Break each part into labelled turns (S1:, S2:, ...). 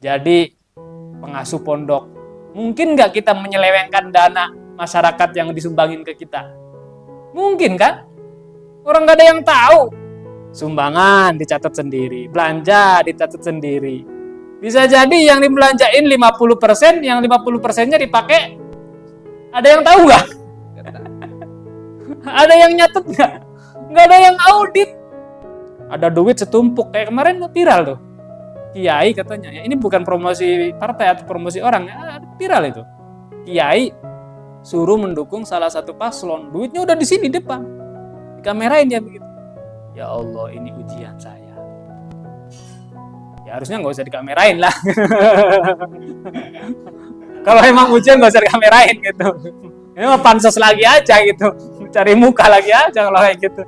S1: Jadi pengasuh pondok, mungkin nggak kita menyelewengkan dana masyarakat yang disumbangin ke kita? Mungkin kan? Orang nggak ada yang tahu. Sumbangan dicatat sendiri, belanja dicatat sendiri. Bisa jadi yang dibelanjain 50%, yang 50%-nya dipakai. Ada yang tahu nggak? Ada yang nyatet nggak? Nggak ada yang audit. Ada duit setumpuk, kayak kemarin viral tuh. Kiai katanya, ya ini bukan promosi partai atau promosi orang, ya, viral itu. Kiai suruh mendukung salah satu paslon, duitnya udah di sini depan, dikamerain dia begitu. Ya Allah, ini ujian saya. Ya harusnya nggak usah dikamerain lah. Kalau emang ujian nggak usah dikamerain gitu. Ini mah pansos lagi aja gitu, cari muka lagi aja kalau kayak gitu.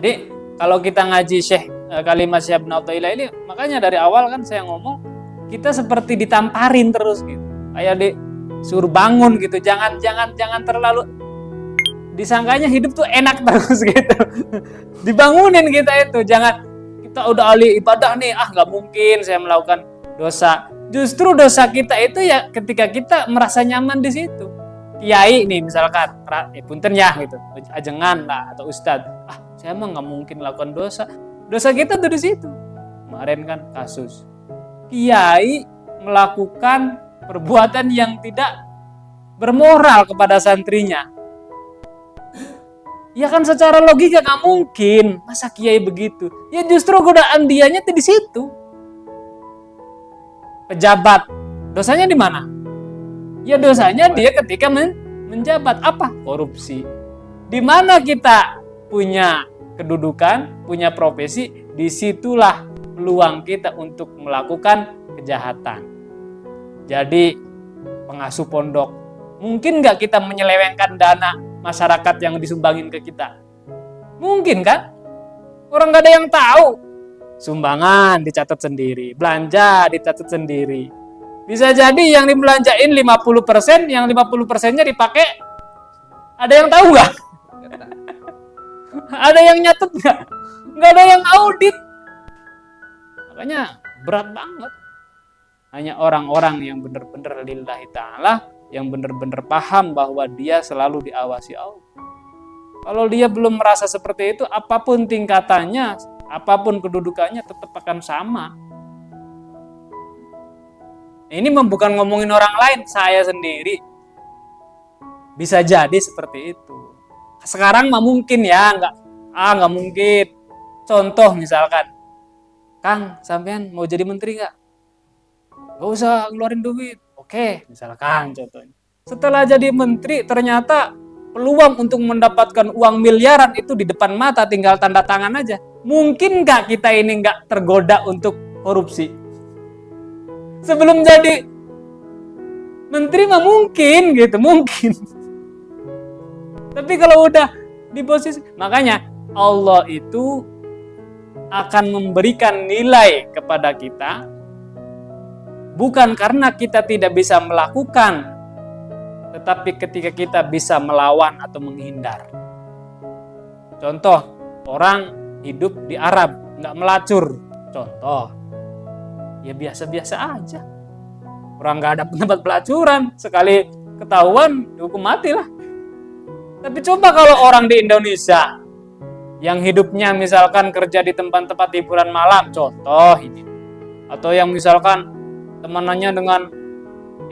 S1: Jadi kalau kita ngaji Syekh Kalimat Syekh Ibnu Athaillah ini, makanya dari awal kan saya ngomong, kita seperti ditamparin terus gitu. Kayak disuruh bangun gitu, jangan terlalu disangkanya hidup tuh enak terus gitu. Dibangunin kita itu, jangan kita udah ahli ibadah nih, nggak mungkin saya melakukan dosa. Justru dosa kita itu ya ketika kita merasa nyaman di situ. Kiai nih misalkan, punten ya gitu, ajengan lah atau ustad, saya emang nggak mungkin lakukan dosa. Dosa kita tuh di situ. Kemarin kan kasus kiai melakukan perbuatan yang tidak bermoral kepada santrinya. Ya kan secara logika nggak mungkin, masa kiai begitu? Ya justru godaan dianya tuh di situ. Pejabat, dosanya di mana? Ya dosanya dia ketika menjabat. Apa? Korupsi. Di mana kita punya kedudukan, punya profesi, disitulah peluang kita untuk melakukan kejahatan. Jadi pengasuh pondok, mungkin nggak kita menyelewengkan dana masyarakat yang disumbangin ke kita? Mungkin kan? Orang nggak ada yang tahu. Sumbangan dicatat sendiri, belanja dicatat sendiri. Bisa jadi yang dibelanjain 50%, yang 50%-nya dipakai. Ada yang tahu nggak? Ada yang nyatet nggak? Nggak ada yang audit. Makanya berat banget. Hanya orang-orang yang benar-benar lillahi ta'ala, yang benar-benar paham bahwa dia selalu diawasi Allah. Kalau dia belum merasa seperti itu, apapun tingkatannya, apapun kedudukannya tetap akan sama. Ini bukan ngomongin orang lain, saya sendiri. Bisa jadi seperti itu. Sekarang mah mungkin ya, nggak mungkin. Contoh misalkan, Kang, sampean mau jadi menteri nggak? Nggak usah ngeluarin duit. Oke, misalkan contohnya. Setelah jadi menteri, ternyata peluang untuk mendapatkan uang miliaran itu di depan mata, tinggal tanda tangan aja. Mungkin nggak kita ini nggak tergoda untuk korupsi? Sebelum jadi menteri mah mungkin gitu, mungkin. Tapi kalau udah di posisi, makanya Allah itu akan memberikan nilai kepada kita bukan karena kita tidak bisa melakukan, tetapi ketika kita bisa melawan atau menghindar. Contoh, orang hidup di Arab, nggak melacur. Contoh, ya biasa-biasa aja. Orang nggak ada tempat pelacuran, sekali ketahuan dihukum mati lah. Tapi coba kalau orang di Indonesia yang hidupnya misalkan kerja di tempat-tempat hiburan malam, contoh ini, atau yang misalkan temanannya dengan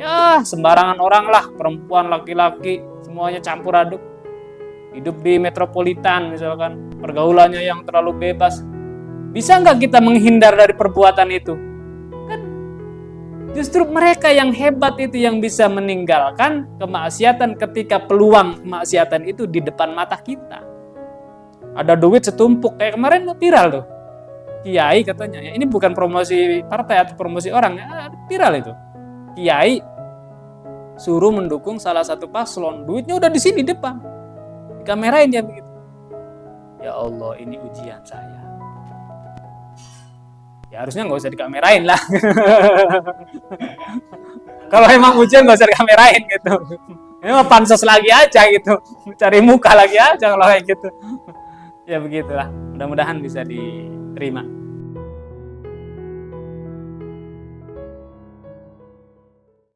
S1: ya sembarangan orang lah, perempuan, laki-laki, semuanya campur aduk, hidup di metropolitan misalkan, pergaulannya yang terlalu bebas, bisa nggak kita menghindar dari perbuatan itu? Kan justru mereka yang hebat itu yang bisa meninggalkan kemaksiatan ketika peluang kemaksiatan itu di depan mata kita. Ada duit setumpuk, kayak kemarin viral tuh. Kiai katanya, ya ini bukan promosi partai atau promosi orang, ya, viral itu. Kiai suruh mendukung salah satu paslon, duitnya udah di sini depan, dikamerain dia begitu. Ya Allah, ini ujian saya. Ya harusnya nggak usah dikamerain lah. Kalau emang ujian nggak usah dikamerain gitu. Ini mah pansos lagi aja gitu, cari muka lagi aja kalau kayak gitu. Ya begitulah. Mudah-mudahan bisa diterima.